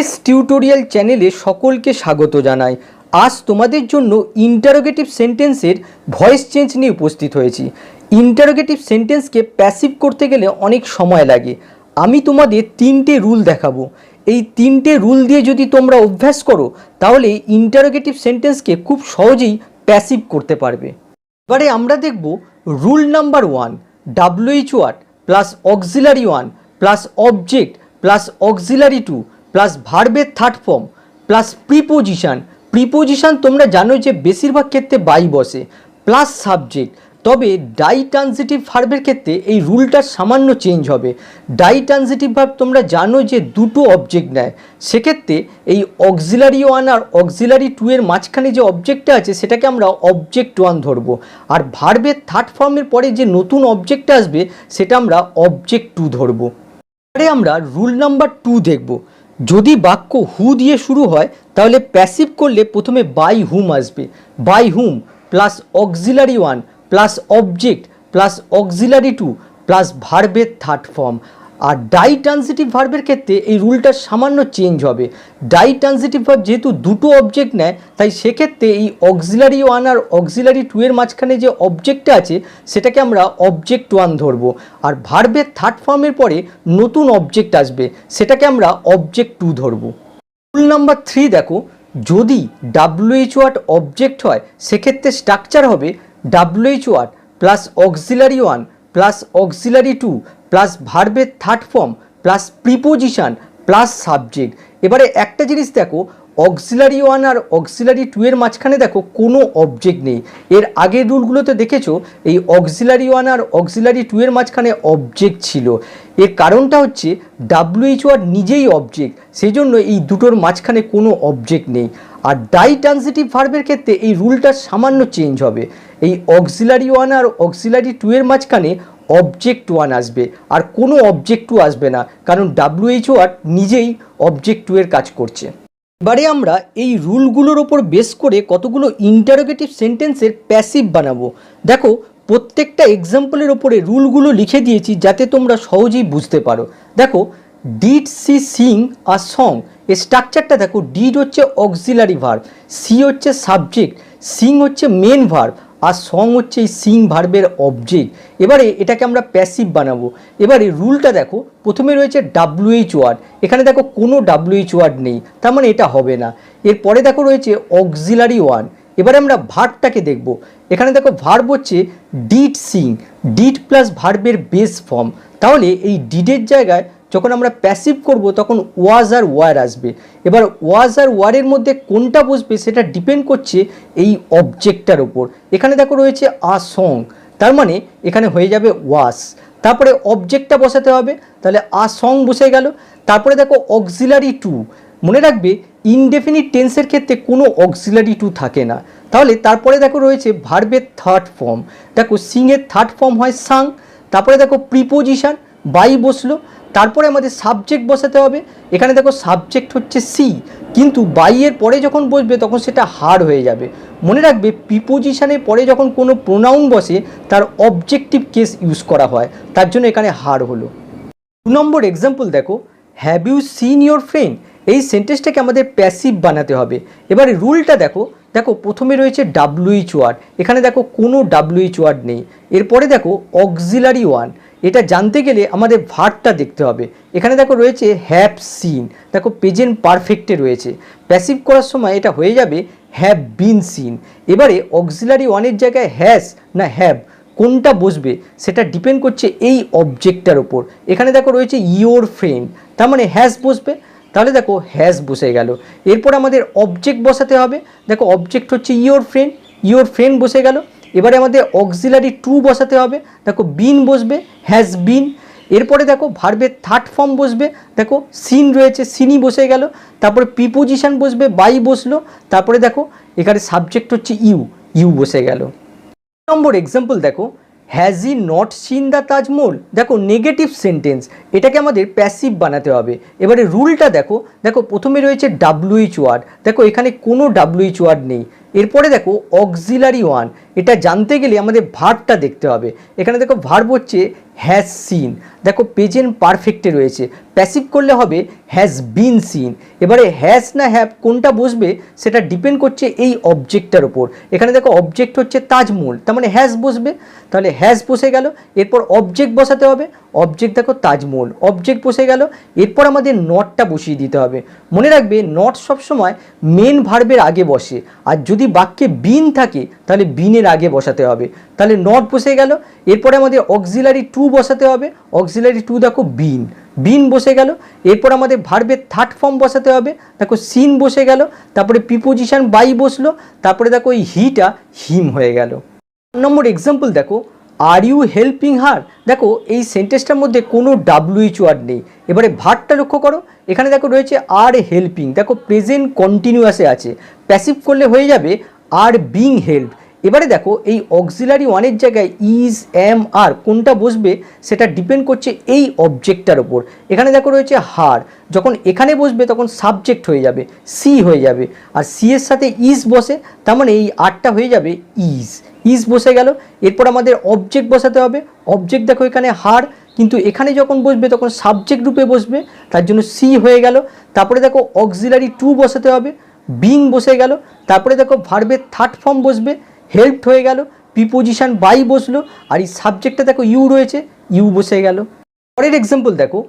S tutorial চ্যানেলে সকলকে স্বাগত জানাই। আজ তোমাদের জন্য ইন্টারোগেটিভ সেন্টেন্সের ভয়েস চেঞ্জ নিয়ে উপস্থিত হয়েছি। ইন্টারোগেটিভ সেন্টেন্সকে প্যাসিভ করতে গেলে অনেক সময় লাগে। আমি তোমাদের তিনটে রুল দেখাবো। এই তিনটে রুল দিয়ে যদি তোমরা অভ্যাস করো তাহলে ইন্টারোগেটিভ সেন্টেন্সকে খুব সহজেই প্যাসিভ করতে পারবে। এবারে আমরা দেখব rule number 1, WH word plus auxiliary 1 plus object plus auxiliary 2 plus ভার্বের থার্ড ফর্ম প্লাস প্রিপোজিশন তোমরা জানো যে বেশিরভাগ ক্ষেত্রে বাই বসে প্লাস সাবজেক্ট। তবে ডাই ট্রানজিটিভ ভার্বের ক্ষেত্রে এই রুলটার সামান্য চেঞ্জ হবে। ডাই ট্রানজিটিভ ভার্ব তোমরা জানো যে দুটো অবজেক্ট নেয়, সেক্ষেত্রে এই অক্সিলারি 1 আর অক্সিলারি 2 এর মাঝখানে যে অবজেক্টটা আছে সেটাকে আমরা অবজেক্ট 1 ধরবো, আর ভার্বের থার্ড ফর্মের পরে যে নতুন অবজেক্টটা আসবে সেটা আমরা অবজেক্ট 2 ধরবো। এবারে আমরা রুল নাম্বার 2 দেখব। যদি বাক্য হু দিয়ে শুরু হয় তাহলে প্যাসিভ করলে প্রথমে বাই হুম আসবে। By whom plus auxiliary 1 plus object plus auxiliary 2 plus ভার্বের থার্ড ফর্ম। আর ডাই ট্রানজিটিভ ভার্বের ক্ষেত্রে এই রুলটা সামান্য চেঞ্জ হবে। ডাই ট্রানজিটিভ ভার্ব যেহেতু দুটো অবজেক্ট নেয় তাই সেক্ষেত্রে এই অক্সিলারি 1 আর অক্সিলারি 2 এর মাঝখানে যে অবজেক্টটা আছে সেটাকে আমরা অবজেক্ট 1 ধরবো, আর ভার্বের থার্ড ফর্মের পরে নতুন অবজেক্ট আসবে সেটাকে আমরা অবজেক্ট 2 ধরবো। রুল নাম্বার 3 দেখো, যদি WH ওয়ার্ড অবজেক্ট হয় সেক্ষেত্রে স্ট্রাকচার হবে WH word plus auxiliary 1 plus auxiliary 2 plus ভার্বের third form plus preposition plus subject. এবারে একটা জিনিস দেখো, অক্সিলারি 1 আর অক্সিলারি 2 এর মাঝখানে দেখো কোনো অবজেক্ট নেই। এর আগের রুলগুলোতে দেখেছো এই অক্সিলারি 1 আর অক্সিলারি 2 এর মাঝখানে অবজেক্ট ছিল। এর কারণটা হচ্ছে WH ওয়ার্ড নিজেই অবজেক্ট, সেই জন্য এই দুটোর মাঝখানে কোনো অবজেক্ট নেই। আর ডাই ট্রানজিটিভ ভার্বের ক্ষেত্রে এই রুলটা সামান্য চেঞ্জ হবে। এই অক্সিলারি 1 আর অক্সিলারি 2 এর মাঝখানে অবজেক্ট 1 আসবে আর কোনো অবজেক্ট 2 আসবে না, কারণ WH ওয়ার্ড নিজেই অবজেক্ট 2 এর কাজ করছে। এবারে আমরা এই রুলগুলোর ওপর বেস করে কতগুলো ইন্টারোগেটিভ সেন্টেন্সের প্যাসিভ বানাবো। দেখো, প্রত্যেকটা এক্সাম্পলের ওপরে রুলগুলো লিখে দিয়েছি যাতে তোমরা সহজেই বুঝতে পারো। দেখো, did she sing a song, এর স্ট্রাকচারটা দেখো, ডিড হচ্ছে অক্সিলারি ভার্ব, সি হচ্ছে সাবজেক্ট, সিং হচ্ছে মেন ভার্ব, আর সং হচ্ছে এই সিং ভার্বের অবজেক্ট। এবারে এটাকে আমরা প্যাসিভ বানাবো। এবারে রুলটা দেখো, প্রথমে রয়েছে WH ওয়ার্ড, এখানে দেখো কোনো WH ওয়ার্ড নেই, তার মানে এটা হবে না। এরপরে দেখো রয়েছে অক্সিলারি 1। এবারে আমরা ভার্বটাকে দেখব। এখানে দেখো ভার্ব হচ্ছে ডিড সিং, ডিড প্লাস ভার্বের বেস ফর্ম। তাহলে এই ডিডের জায়গায় যখন আমরা প্যাসিভ করব তখন ওয়াজ আর ওয়ার আসবে। এবার ওয়াজ আর ওয়ারের মধ্যে কোনটা বসবে সেটা ডিপেন্ড করছে এই অবজেক্টটার ওপর। এখানে দেখো রয়েছে আ সং, তার মানে এখানে হয়ে যাবে ওয়াস। তারপরে অবজেক্টটা বসাতে হবে, তাহলে আ সং বসে গেল। তারপরে দেখো অক্সিলারি 2, মনে রাখবে ইনডেফিনিট টেন্সের ক্ষেত্রে কোনো অক্সিলারি 2 থাকে না। তাহলে তারপরে দেখো রয়েছে ভার্বের থার্ড ফর্ম, দেখো সিংয়ের থার্ড ফর্ম হয় সাং। তারপরে দেখো প্রিপোজিশন বাই বসলো, তারপরে আমাদের সাবজেক্ট বসাতে হবে। এখানে দেখো সাবজেক্ট হচ্ছে সি, কিন্তু বাইয়ের পরে যখন বসবে তখন সেটা হার হয়ে যাবে। মনে রাখবে প্রিপোজিশনের পরে যখন কোনো প্রোনাউন বসে তার অবজেক্টিভ কেস ইউজ করা হয়, তার জন্য এখানে হার হলো। 2 নম্বর এক্সাম্পল দেখো, have you seen your friend, এই সেন্টেন্সটাকে আমাদের প্যাসিভ বানাতে হবে। এবারে রুলটা দেখো, প্রথমে রয়েছে WH ওয়ার্ড, এখানে দেখো কোনো WH ওয়ার্ড নেই। এরপরে দেখো অক্সিলারি 1, এটা জানতে গেলে আমাদের ভার্বটা দেখতে হবে। এখানে দেখো রয়েছে হ্যাভ সিন, দেখো প্রেজেন্ট পারফেক্টে রয়েছে, প্যাসিভ করার সময় এটা হয়ে যাবে হ্যাভ বিন সিন। এবারে অক্সিলারি 1 এর জায়গায় হ্যাজ না হ্যাভ কোনটা বসবে সেটা ডিপেন্ড করছে এই অবজেক্টটার ওপর। এখানে দেখো রয়েছে ইয়োর ফ্রেন্ড, তার মানে হ্যাজ বসবে, তাহলে দেখো হ্যাজ বসে গেল। এরপর আমাদের অবজেক্ট বসাতে হবে, দেখো অবজেক্ট হচ্ছে ইয়োর ফ্রেন্ড বসে গেল। এবারে আমাদের অক্সিলারি 2 বসাতে হবে, দেখো বিন বসবে, হ্যাজ বিন। এরপরে দেখো ভার্বের থার্ড ফর্ম বসবে, দেখো সিন রয়েছে, সিনই বসে গেল। তারপরে প্রিপোজিশন বসবে, বাই বসলো। তারপরে দেখো এখানে সাবজেক্ট হচ্ছে ইউ বসে গেল। নম্বর এক্সাম্পল দেখো, has E not seen the Taj Mahal, দেখো নেগেটিভ সেন্টেন্স, এটাকে আমাদের প্যাসিভ বানাতে হবে। এবারে রুলটা দেখো, প্রথমে রয়েছে WH ওয়ার্ড, দেখো এখানে কোনো WH ওয়ার্ড নেই। এরপরে দেখো অক্সিলারি 1, এটা জানতে গেলে আমাদের ভার্বটা দেখতে হবে। এখানে দেখো ভার্ব হচ্ছে হ্যাজ সিন, দেখো প্রেজেন্ট পারফেক্টে রয়েছে। প্যাসিভ করলে হবে হ্যাজ বিন সিন। এবারে হ্যাজ না হ্যাভ কোনটা বসবে সেটা ডিপেন্ড করছে এই অবজেক্টটার ওপর। এখানে দেখো অবজেক্ট হচ্ছে তাজমহল, তার মানে হ্যাজ বসবে, তাহলে হ্যাজ বসে গেল। এরপর অবজেক্ট বসাতে হবে, অবজেক্ট দেখো তাজমহল, অবজেক্ট বসে গেল। এরপর আমাদের নটটা বসিয়ে দিতে হবে। মনে রাখবে নট সবসময় মেন ভার্বের আগে বসে, আর যদি বাক্যে বিন থাকে তাহলে বিনের আগে বসাতে হবে। তাহলে নট বসে গেল। এরপরে আমাদের অক্সিলারি টু বসাতে হবে, অক্সিলারি টু দেখো বিন, বিন বসে গেল। এরপর আমাদের ভার্বের থার্ড ফর্ম বসাতে হবে, দেখো সিন বসে গেল। তারপরে প্রিপোজিশন বাই বসলো, তারপরে দেখো এই হিটা হিম হয়ে গেল। নম্বর এক্সাম্পল দেখো, আর ইউ হেল্পিং হার। দেখো এই সেন্টেন্সটার মধ্যে কোনো ডাব্লিউএইচ ওয়ার্ড নেই। এবারে ভার্বটা লক্ষ্য করো, এখানে দেখো রয়েছে আর হেল্পিং, দেখো প্রেজেন্ট কন্টিনিউয়াসে আছে। প্যাসিভ করলে হয়ে যাবে আর বিং হেল্প। এবারে দেখো এই অক্সিলারি ওয়ানের জায়গায় ইজ এম আর কোনটা বসবে সেটা ডিপেন্ড করছে এই অবজেক্টটার ওপর। এখানে দেখো রয়েছে হার, যখন এখানে বসবে তখন সাবজেক্ট হয়ে যাবে, সি হয়ে যাবে। আর সি এর সাথে ইজ বসে, তার মানে এই আরটা হয়ে যাবে ইজ, ইজ বসে গেল। এরপর আমাদের অবজেক্ট বসাতে হবে, অবজেক্ট দেখো এখানে হার, কিন্তু এখানে যখন বসবে তখন সাবজেক্ট রূপে বসবে, তার জন্য সি হয়ে গেল। তারপরে দেখো অক্সিলারি টু বসাতে হবে, বিং বসে গেল। তারপরে দেখো ভার্বের থার্ড ফর্ম বসবে, হেল্প হয়ে গেল। প্রিপোজিশন বাই বসলো, আর এই সাবজেক্টটা দেখো ইউ রয়েছে, ইউ বসে গেল। পরের এক্সাম্পল দেখো,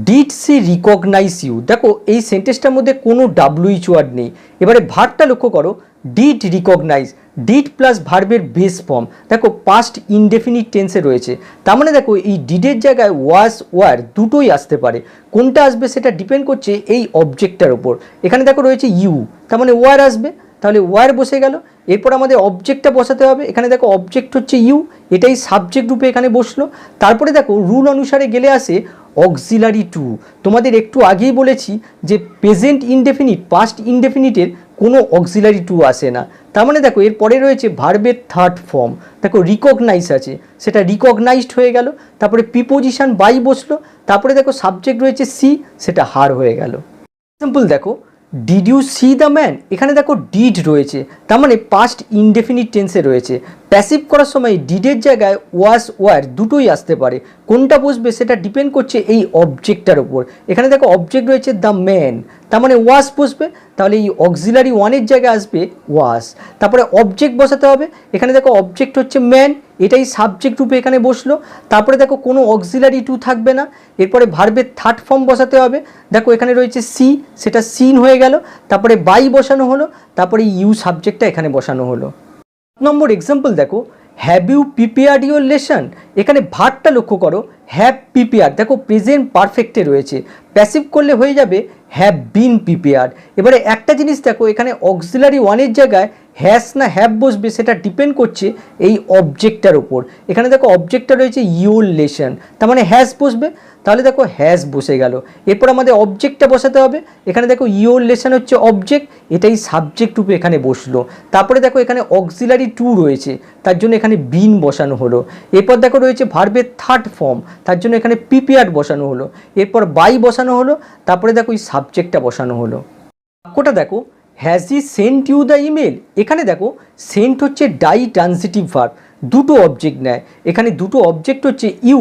ডিড সি রিকগনাইজ ইউ। দেখো এই সেন্টেন্সটার মধ্যে কোনো ডাব্লিউএইচ ওয়ার্ড নেই। এবারে ভার্বটা লক্ষ্য করো, ডিড রিকগনাইজ, ডিড প্লাস ভার্বের বেস ফর্ম, দেখো পাস্ট ইনডেফিনিট টেন্সে রয়েছে। তার মানে দেখো এই ডিডের জায়গায় ওয়াজ ওয়ার দুটোই আসতে পারে, কোনটা আসবে সেটা ডিপেন্ড করছে এই অবজেক্টটার ওপর। এখানে দেখো রয়েছে ইউ, তার মানে ওয়ার আসবে, তাহলে ওয়ার বসে গেল। এরপর আমাদের অবজেক্টটা বসাতে হবে, এখানে দেখো অবজেক্ট হচ্ছে ইউ, এটাই সাবজেক্ট রূপে এখানে বসলো। তারপরে দেখো রুল অনুসারে গেলে আসে অক্সিলারি টু। তোমাদের একটু আগেই বলেছি যে প্রেজেন্ট ইনডেফিনিট পাস্ট ইনডেফিনিটের কোনো অক্সিলারি টু আসে না। তার মানে দেখো এরপরে রয়েছে ভার্বের থার্ড ফর্ম, দেখো রিকগনাইজ আছে, সেটা রিকগনাইজড হয়ে গেল। তারপরে প্রিপোজিশন বাই বসলো, তারপরে দেখো সাবজেক্ট রয়েছে সি, সেটা হার হয়ে গেল। এক্সাম্পল দেখো, did you see the man. এখানে দেখো ডিড রয়েছে, তার মানে পাস্ট ইনডেফিনিট টেন্সে রয়েছে। প্যাসিভ করার সময় ডিডের জায়গায় ওয়াজ ওয়ার দুটোই আসতে পারে, কোনটা বসবে সেটা ডিপেন্ড করছে এই অবজেক্টটার ওপর। এখানে দেখো অবজেক্ট রয়েছে দ্য ম্যান, তার মানে ওয়াজ বসবে, তাহলে এই অক্সিলারি ওয়ানের জায়গায় আসবে ওয়াজ। তারপরে অবজেক্ট বসাতে হবে, এখানে দেখো অবজেক্ট হচ্ছে ম্যান, এটাই সাবজেক্ট রূপে এখানে বসলো। তারপরে দেখো কোনো অক্সিলারি টু থাকবে না। এরপরে ভার্বের থার্ড ফর্ম বসাতে হবে, দেখো এখানে রয়েছে সি, সেটা সিন হয়ে গেল। তারপরে বাই বসানো হলো, তারপরে ইউ সাবজেক্টটা এখানে বসানো হলো। নম্বর এক্সাম্পল দেখো, have you prepared your lesson. এখানে ভার্বটা লক্ষ্য করো, হ্যাভ প্রিপেয়ার্ড, দেখো প্রেজেন্ট পারফেক্টে রয়েছে। প্যাসিভ করলে হয়ে যাবে হ্যাভ বিন প্রিপেয়ার্ড। এবারে একটা জিনিস দেখো, এখানে অক্সিলারি ওয়ানের জায়গায় হ্যাজ না হ্যাভ বসবে সেটা ডিপেন্ড করছে এই অবজেক্টটার ওপর। এখানে দেখো অবজেক্টটা রয়েছে ইউর লেসন, তার মানে হ্যাজ বসবে, তাহলে দেখো হ্যাজ বসে গেল। এরপর আমাদের অবজেক্টটা বসাতে হবে, এখানে দেখো ইউর লেসন হচ্ছে অবজেক্ট, এটাই সাবজেক্ট রূপে এখানে বসলো। তারপরে দেখো এখানে অক্সিলারি টু রয়েছে, তার জন্য এখানে বিন বসানো হলো। এরপর দেখো রয়েছে ভার্বের থার্ড ফর্ম, তার জন্য এখানে প্রিপেয়ার্ড বসানো হলো। এরপর বাই বসানো হলো, তারপরে দেখো এই সাবজেক্টটা বসানো হলো। বাক্যটা দেখো, has he sent you the email. এখানে দেখো সেন্ট হচ্ছে ডাই ট্রান্সিটিভ ভার্ব, দুটো অবজেক্ট নেয়। এখানে দুটো অবজেক্ট হচ্ছে ইউ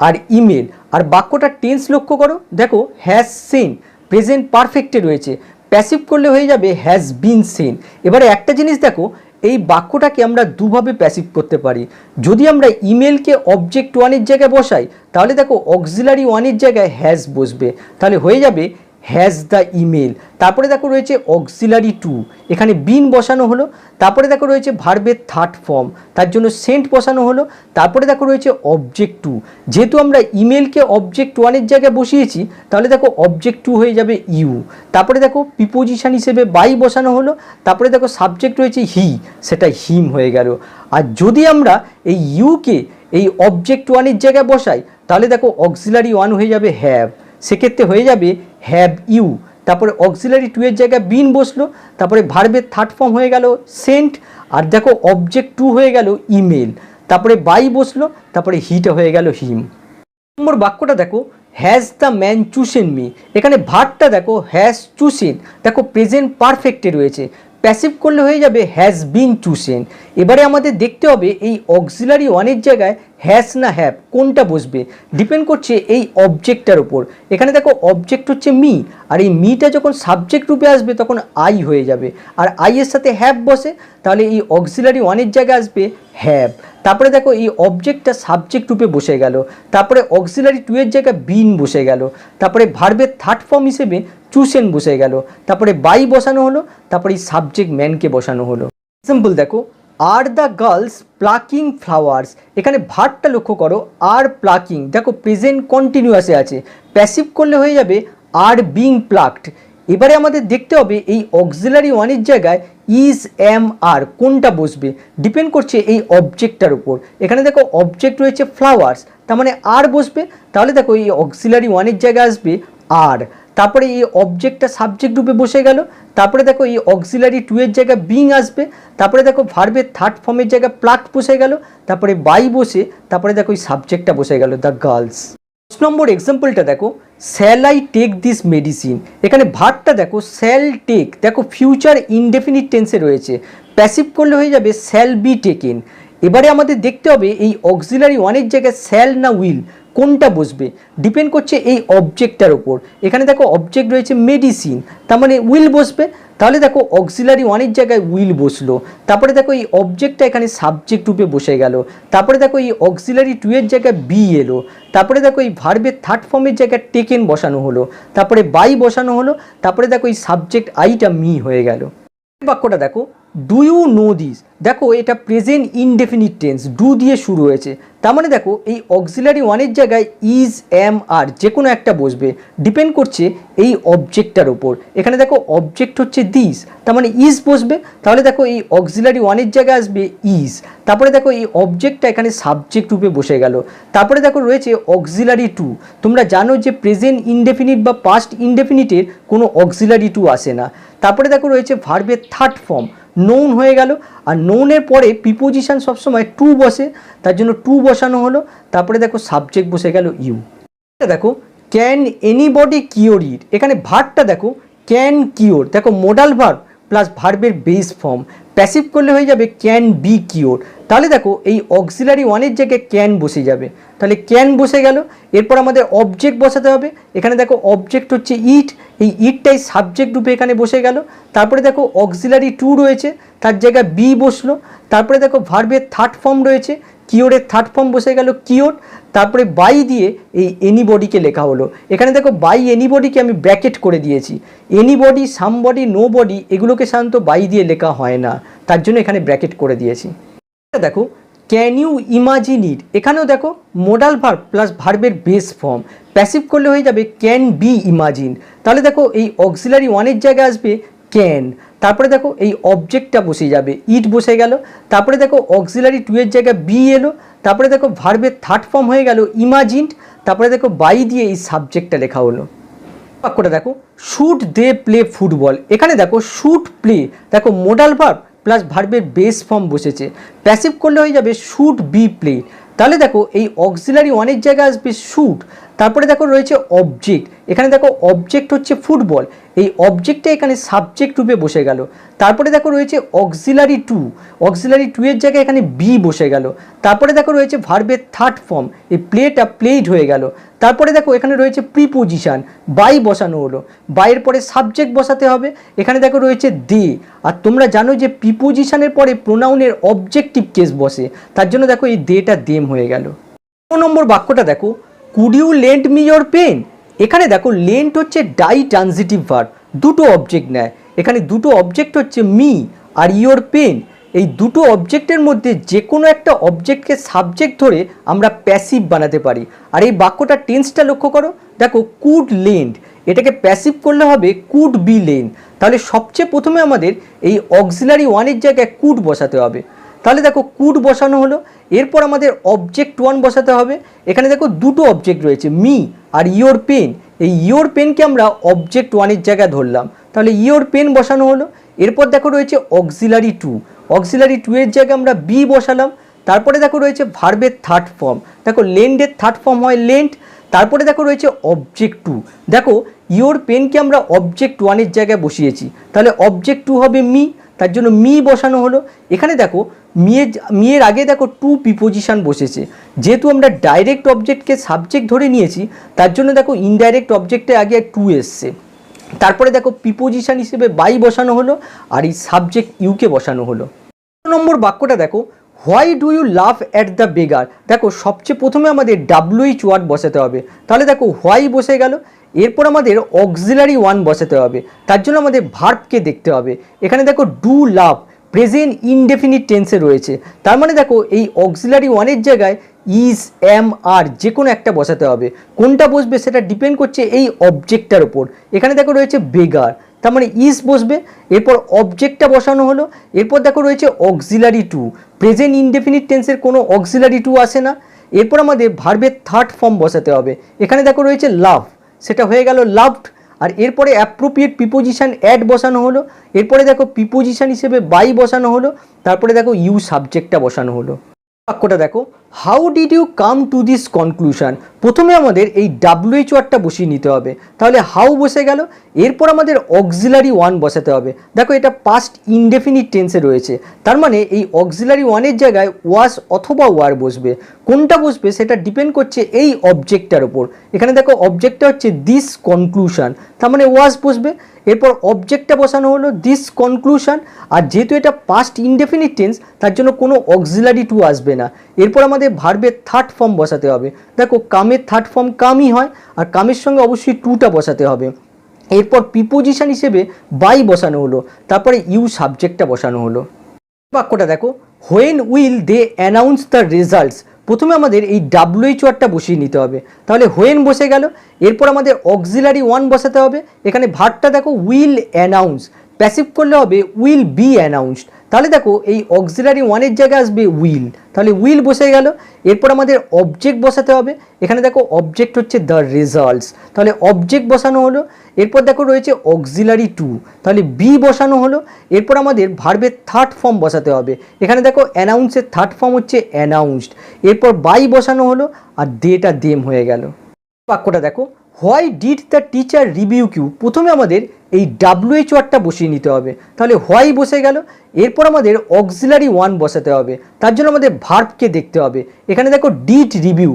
আর ইমেল। আর বাক্যটা টেন্স লক্ষ্য করো, দেখো হ্যাজ সেন্ট প্রেজেন্ট পারফেক্টে রয়েছে। প্যাসিভ করলে হয়ে যাবে হ্যাজ বিন সেন্ট। এবারে একটা জিনিস দেখো, এই বাক্যটাকে আমরা দুভাবে প্যাসিভ করতে পারি। যদি আমরা ইমেলকে অবজেক্ট ওয়ানের জায়গায় বসাই, তাহলে দেখো অক্সিলারি ওয়ানের জায়গায় হ্যাজ বসবে, তাহলে হয়ে যাবে হ্যাজ দ্য ইমেল। তারপরে দেখো রয়েছে অক্সিলারি টু, এখানে বিন বসানো হলো। তারপরে দেখো রয়েছে ভার্বের থার্ড ফর্ম, তার জন্য সেন্ট বসানো হলো। তারপরে দেখো রয়েছে অবজেক্ট টু, যেহেতু আমরা ইমেলকে অবজেক্ট ওয়ানের জায়গায় বসিয়েছি, তাহলে দেখো অবজেক্ট টু হয়ে যাবে ইউ। তারপরে দেখো প্রিপোজিশন হিসেবে বাই বসানো হলো। তারপরে দেখো সাবজেক্ট রয়েছে হি, সেটা হিম হয়ে গেল। আর যদি আমরা এই ইউকে এই অবজেক্ট ওয়ানের জায়গায় বসাই, তাহলে দেখো অক্সিলারি ওয়ান হয়ে যাবে হ্যাভ, সেক্ষেত্রে হয়ে যাবে হ্যাভ ইউ। তারপরে অক্সিলারি টু এর জায়গায় বিন বসলো, তারপরে ভার্বের থার্ড ফর্ম হয়ে গেল সেন্ট, আর দেখো অবজেক্ট টু হয়ে গেল ইমেল। তারপরে বাই বসলো, তারপরে হিটা হয়ে গেল হিম। নম্বর বাক্যটা দেখো, হ্যাজ দ্য ম্যান চুসেন মি। এখানে ভার্বটা দেখো হ্যাজ চুসেন, দেখো প্রেজেন্ট পারফেক্টে রয়েছে। প্যাসিভ করলে হয়ে যাবে হ্যাজ বিন চুজেন। এবারে আমাদের দেখতে হবে এই অক্সিলারি ওয়ানের জায়গায় হ্যাজ না হ্যাভ কোনটা বসবে, ডিপেন্ড করছে এই অবজেক্টটার উপর। এখানে দেখো অবজেক্ট হচ্ছে মি, আর এই মিটা যখন সাবজেক্ট রূপে আসবে তখন আই হয়ে যাবে, আর আই এর সাথে হ্যাভ বসে তাহলে এই অক্সিলারি ওয়ানের জায়গায় আসবে হ্যাভ। তারপরে দেখো এই অবজেক্টটা সাবজেক্ট রূপে বসে গেল, তারপরে অক্সিলারি টু এর জায়গায় বিন বসে গেল, তারপরে ভার্বের থার্ড ফর্ম হিসেবে চুসেন বসে গেল, তারপরে বাই বসানো হলো, তারপরে এই সাবজেক্ট ম্যানকে বসানো হলো। এক্সাম্পল দেখো, are the girls plucking flowers. এখানে ভার্বটা লক্ষ্য করো, আর প্লাকিং, দেখো প্রেজেন্ট কন্টিনিউয়াসে আছে, প্যাসিভ করলে হয়ে যাবে আর বিং প্লাকড। এবারে আমাদের দেখতে হবে এই অক্সিলারি ওয়ানের জায়গায় ইজ এম আর কোনটা বসবে, ডিপেন্ড করছে এই অবজেক্টটার উপর। এখানে দেখো অবজেক্ট রয়েছে ফ্লাওয়ার্স, তার মানে আর বসবে, তাহলে দেখো এই অক্সিলারি ওয়ানের জায়গায় আসবে আর। তারপরে এই অবজেক্টটা সাবজেক্ট রূপে বসে গেল, তারপরে দেখো এই অক্সিলারি টু এর জায়গায় বিং আসবে, তারপরে দেখো ভার্বের থার্ড ফর্মের জায়গায় প্লাকড বসে গেল, তারপরে বাই বসে, তারপরে দেখো এই সাবজেক্টটা বসে গেল দ্য গার্লস। 10 নম্বর এক্সাম্পলটা দেখো, shall I take this medicine. এখানে ভার্বটা দেখো শ্যাল টেক, দেখো ফিউচার ইনডেফিনিট টেন্সে রয়েছে, প্যাসিভ করলে হয়ে যাবে শ্যাল বি টেকেন। এবারে আমাদের দেখতে হবে এই অক্সিলারি ওয়ানের জায়গায় শ্যাল না উইল কোনটা বসবে, ডিপেন্ড করছে এই অবজেক্টটার ওপর। এখানে দেখো অবজেক্ট রয়েছে মেডিসিন, তার মানে উইল বসবে, তাহলে দেখো অক্সিলারি ওয়ানের জায়গায় উইল বসলো, তারপরে দেখো এই অবজেক্টটা এখানে সাবজেক্ট রূপে বসে গেল, তারপরে দেখো এই অক্সিলারি টু এর জায়গায় বি এলো, তারপরে দেখো এই ভার্বের থার্ড ফর্মের জায়গায় টেকেন বসানো হলো, তারপরে বাই বসানো হলো, তারপরে দেখো এই সাবজেক্ট আইটা মি হয়ে গেল। বাক্যটা দেখো, ডু ইউ নো দিস। দেখো এটা প্রেজেন্ট ইনডেফিনিট টেন্স, ডু দিয়ে শুরু হয়েছে, তার মানে দেখো এই অক্সিলারি ওয়ানের জায়গায় ইজ এম আর যে কোনো একটা বসবে, ডিপেন্ড করছে এই অবজেক্টটার ওপর। এখানে দেখো অবজেক্ট হচ্ছে দিস, তার মানে ইজ বসবে, তাহলে দেখো এই অক্সিলারি ওয়ানের জায়গায় আসবে ইজ, তারপরে দেখো এই অবজেক্টটা এখানে সাবজেক্ট রূপে বসে গেল, তারপরে দেখো রয়েছে অক্সিলারি টু। তোমরা জানো যে প্রেজেন্ট ইনডেফিনিট বা পাস্ট ইনডেফিনিটের কোনো অক্সিলারি টু আসে না। তারপরে দেখো রয়েছে ভার্বের থার্ড ফর্ম নোন হয়ে গেল, আর নোনের পরে প্রিপোজিশন সবসময় টু বসে, তার জন্য টু বসানো হলো, তারপরে দেখো সাবজেক্ট বসে গেল ইউ। দেখো ক্যান এনিবডি কিওর ইট। এখানে ভার্বটা দেখো ক্যান কিওর, দেখো মোডাল ভার্ব প্লাস ভার্বের বেস ফর্ম, প্যাসিভ করলে হয়ে যাবে ক্যান বি কিওর। তাহলে দেখো এই অক্সিলারি ওয়ানের জায়গায় ক্যান বসে যাবে, তাহলে ক্যান বসে গেল। এরপর আমাদের অবজেক্ট বসাতে হবে, এখানে দেখো অবজেক্ট হচ্ছে ইট, এই ইটটাই সাবজেক্ট রূপে এখানে বসে গেল, তারপরে দেখো অক্সিলারি টু রয়েছে, তার জায়গায় বি বসলো, তারপরে দেখো ভার্বের থার্ড ফর্ম রয়েছে, কিওরের থার্ড ফর্ম বসে গেল কিওর, তারপরে বাই দিয়ে এই এনিবডিকে লেখা হলো। এখানে দেখো বাই এনিবডিকে আমি ব্র্যাকেট করে দিয়েছি, এনিবডি সামবডি নো বডি এগুলোকে সাধারণত বাই দিয়ে লেখা হয় না, তার জন্য এখানে ব্র্যাকেট করে দিয়েছি। দেখো ক্যান ইউ ইমাজিন ইট। এখানেও দেখো মোডাল ভার্ব প্লাস ভার্বের বেস ফর্ম, প্যাসিভ করলে হয়ে যাবে ক্যান বি ইমাজিন। তাহলে দেখো এই অক্সিলারি ওয়ানের জায়গায় আসবে ক্যান, তারপরে দেখো এই অবজেক্টটা বসে যাবে, ইট বসে গেল, তারপরে দেখো অক্সিলারি টু এর জায়গায় বি এলো, তারপরে দেখো ভার্বের থার্ড ফর্ম হয়ে গেল ইমাজিনড, তারপরে দেখো বাই দিয়ে এই সাবজেক্টটা লেখা হলো। বাক্যটা দেখো শুড দে প্লে ফুটবল। এখানে দেখো শুড প্লে, দেখো মোডাল ভার্ব প্লাস ভার্বের বেস ফর্ম বসেছে, প্যাসিভ করলে হয়ে যাবে শুড বি প্লে। তাহলে দেখো এই অক্সিলারি ওয়ানের জায়গায় আসবে শুড, তারপরে দেখো রয়েছে অবজেক্ট, এখানে দেখো অবজেক্ট হচ্ছে ফুটবল, এই অবজেক্টটা এখানে সাবজেক্ট রূপে বসে গেল, তারপরে দেখো রয়েছে অক্সিলারি টু, অক্সিলারি টু এর জায়গায় এখানে বি বসে গেল, তারপরে দেখো রয়েছে ভার্বের থার্ড ফর্ম, এই প্লেটা প্লেড হয়ে গেল, তারপরে দেখো এখানে রয়েছে প্রিপোজিশন, বাই বসানো হলো, বাইয়ের পরে সাবজেক্ট বসাতে হবে, এখানে দেখো রয়েছে দে, আর তোমরা জানো যে প্রিপোজিশনের পরে প্রোনাউনের অবজেক্টিভ কেস বসে, তার জন্য দেখো এই দেটা দেম হয়ে গেল। 2 নম্বর বাক্যটা দেখো could you lend me your pen. এখানে দেখো লেন্ট হচ্ছে ডাই ট্রানজিটিভ ভার্ব, দুটো অবজেক্ট নেয়, এখানে দুটো অবজেক্ট হচ্ছে মি আর ইয়োর পেন। এই দুটো অবজেক্টের মধ্যে যে কোনো একটা অবজেক্টকে সাবজেক্ট ধরে আমরা প্যাসিভ বানাতে পারি। আর এই বাক্যটার টেন্সটা লক্ষ্য করো, দেখো কুড লেন্ড, এটাকে প্যাসিভ করলে হবে কুড বি লেন্ড। তাহলে সবচেয়ে প্রথমে আমাদের এই অক্সিলারি ওয়ানের জায়গায় কুড বসাতে হবে, তাহলে দেখো কুড বসানো হলো, এরপর আমাদের অবজেক্ট ওয়ান বসাতে হবে, এখানে দেখো দুটো অবজেক্ট রয়েছে মি আর ইয়োর পেন, এই ইয়োর পেনকে আমরা অবজেক্ট ওয়ানের জায়গায় ধরলাম, তাহলে ইয়োর পেন বসানো হলো। এরপর দেখো রয়েছে অক্সিলারি টু, অক্সিলারি টু এর জায়গায় আমরা বি বসালাম, তারপরে দেখো রয়েছে ভার্বের থার্ড ফর্ম, দেখো লেন্ডের থার্ড ফর্ম হয় লেন্ড, তারপরে দেখো রয়েছে অবজেক্ট টু, দেখো ইয়োর পেনকে আমরা অবজেক্ট ওয়ানের জায়গায় বসিয়েছি, তাহলে অবজেক্ট টু হবে মি, তার জন্য মি বসানো হলো। এখানে দেখো মিয়ের আগে দেখো টু প্রিপোজিশন বসেছে, যেহেতু আমরা ডাইরেক্ট অবজেক্টকে সাবজেক্ট ধরে নিয়েছি তার জন্য দেখো ইনডাইরেক্ট অবজেক্টের আগে টু এসছে। তারপরে দেখো প্রিপোজিশন হিসেবে বাই বসানো হলো আর এই সাবজেক্ট ইউকে বসানো হলো। নম্বর বাক্যটা দেখো, why do you laugh at the beggar. দেখো সবচেয়ে প্রথমে আমাদের ডাব্লুএইচ ওয়ার্ড বসাতে হবে, তাহলে দেখো হোয়াই বসে গেল। এরপর আমাদের অক্সিলারি ওয়ান বসাতে হবে, তার জন্য আমাদের ভার্বকে দেখতে হবে। এখানে দেখো ডু লাভ প্রেজেন্ট ইনডেফিনিট টেন্সে রয়েছে, তার মানে দেখো এই অক্সিলারি ওয়ানের জায়গায় ইজ এম আর যে কোনো একটা বসাতে হবে। কোনটা বসবে সেটা ডিপেন্ড করছে এই অবজেক্টটার ওপর। এখানে দেখো রয়েছে বেগার, তার মানে ইজ বসবে। এরপর অবজেক্টটা বসানো হলো। এরপর দেখো রয়েছে অক্সিলারি টু, প্রেজেন্ট ইনডেফিনিট টেন্সের কোনো অক্সিলারি টু আসে না। এরপর আমাদের ভার্বের থার্ড ফর্ম বসাতে হবে। এখানে দেখো রয়েছে লাভ, সেটা হয়ে গেল লাভড। আর এরপরে অ্যাপ্রোপ্রিয়েট প্রিপোজিশন অ্যাড বসানো হলো। এরপরে দেখো প্রিপোজিশন হিসেবে বাই বসানো হলো। তারপরে দেখো ইউ সাবজেক্টটা বসানো হলো। বাক্যটা দেখো, how did you come to this conclusion. প্রথমে আমাদের এই ডাব্লুএইচ ওয়ার্ডটা বসিয়ে নিতে হবে, তাহলে হাউ বসে গেল। এরপর আমাদের অক্সিলারি ওয়ান বসাতে হবে। দেখো এটা পাস্ট ইনডেফিনিট টেন্সে রয়েছে, তার মানে এই অক্সিলারি ওয়ানের জায়গায় ওয়াস অথবা ওয়ার বসবে। কোনটা বসবে সেটা ডিপেন্ড করছে এই অবজেক্টটার ওপর। এখানে দেখো অবজেক্টটা হচ্ছে দিস কনক্লুশন, তার মানে ওয়াস বসবে। এরপর অবজেক্টটা বসানো হলো দিস কনক্লুশন, আর যেহেতু এটা পাস্ট ইনডেফিনিট টেন্স তার জন্য কোনো অক্সিলারি টু আসবে না। এরপর আমাদের ভার্বের থার্ড ফর্ম বসাতে হবে। দেখো কামের থার্ড ফর্ম কামই হয়, আর কামের সঙ্গে অবশ্যই টুটা বসাতে হবে। এরপর প্রিপোজিশন হিসেবে বাই বসানো হলো, তারপরে ইউ সাবজেক্টটা বসানো হলো। বাক্যটা দেখো, when will they announce the results. প্রথমে আমাদের এই ডাব্লুএইচ ওয়ার্ডটা বসিয়ে নিতে হবে, তাহলে হোয়েন বসে গেল। এরপর আমাদের অক্সিলারি ওয়ান বসাতে হবে। এখানে ভার্বটা দেখো উইল অ্যানাউন্স, প্যাসিভ করলে হবে উইল বি অ্যানাউন্সড। তাহলে দেখো এই অক্সিলারি ওয়ানের জায়গায় আসবে উইল, তাহলে উইল বসে গেল। এরপর আমাদের অবজেক্ট বসাতে হবে। এখানে দেখো অবজেক্ট হচ্ছে দ্য রেজাল্টস, তাহলে অবজেক্ট বসানো হলো। এরপর দেখো রয়েছে অক্সিলারি টু, তাহলে বি বসানো হলো। এরপর আমাদের ভার্বের থার্ড ফর্ম বসাতে হবে। এখানে দেখো অ্যানাউন্সের থার্ড ফর্ম হচ্ছে অ্যানাউন্সড। এরপর বাই বসানো হলো, আর দেটা দেম হয়ে গেল। বাক্যটা দেখো, why did the teacher review you. প্রথমে আমাদের এই ডাব্লুএইচ ওয়ার্ডটা বসিয়ে নিতে হবে, তাহলে হোয়াই বসে গেল। এরপর আমাদের অক্সিলারি ওয়ান বসাতে হবে, তার জন্য আমাদের ভার্বকে দেখতে হবে। এখানে দেখো ডিড রিভিউ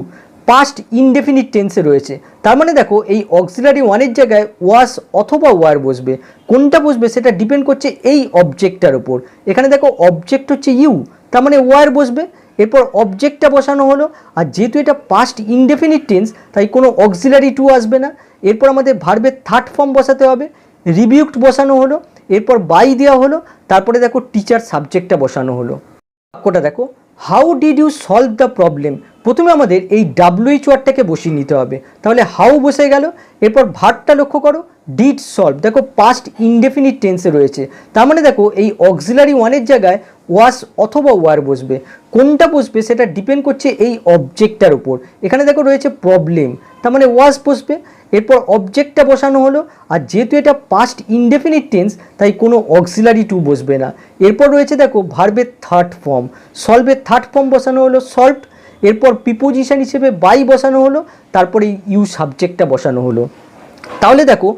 পাস্ট ইনডেফিনিট টেন্সে রয়েছে, তার মানে দেখো এই অক্সিলারি ওয়ানের জায়গায় ওয়াস অথবা ওয়ার বসবে। কোনটা বসবে সেটা ডিপেন্ড করছে এই অবজেক্টটার ওপর। এখানে দেখো অবজেক্ট হচ্ছে ইউ, তার মানে ওয়ার বসবে। এরপর অবজেক্টটা বসানো হলো, আর যেহেতু এটা পাস্ট ইনডেফিনিট টেন্স তাই কোনো অক্সিলারি টু আসবে না। এরপর আমাদের ভার্বের থার্ড ফর্ম বসাতে হবে, রিভিউড বসানো হলো। এরপর বাই দেওয়া হলো, তারপরে দেখো টিচার সাবজেক্টটা বসানো হলো। বাক্যটা দেখো, how did you solve the problem. প্রথমে আমাদের এই ডাব্লুএইচ ওয়ার্ডটাকে বসিয়ে নিতে হবে, তাহলে হাউ বসে গেল। এরপর ভার্বটা লক্ষ্য করো ডিড সলভ, দেখো পাস্ট ইনডেফিনিট টেন্সে রয়েছে, তার মানে দেখো এই অক্সিলারি ওয়ানের জায়গায় ওয়াস অথবা ওয়ার বসবে। কোনটা বসবে সেটা ডিপেন্ড করছে এই অবজেক্টটার উপর। এখানে দেখো রয়েছে প্রবলেম, তার মানে ওয়াস বসবে। এরপর অবজেক্টটা বসানো হলো, আর যেহেতু এটা পাস্ট ইনডেফিনিট টেন্স তাই কোনো অক্সিলারি টু বসবে না। এরপর রয়েছে দেখো ভার্বের থার্ড ফর্ম, সলভের থার্ড ফর্ম বসানো হলো সলভড। এরপর প্রিপোজিশন হিসেবে বাই বসানো হলো, তারপরে ইউ সাবজেক্টটা বসানো হলো। তাহলে দেখো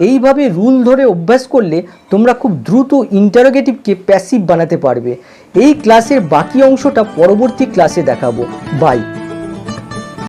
এইভাবে রুল ধরে অভ্যাস করলে তোমরা খুব দ্রুত ইন্টারোগেটিভকে প্যাসিভ বানাতে পারবে। এই ক্লাসের বাকি অংশটা পরবর্তী ক্লাসে দেখাবো। বাই।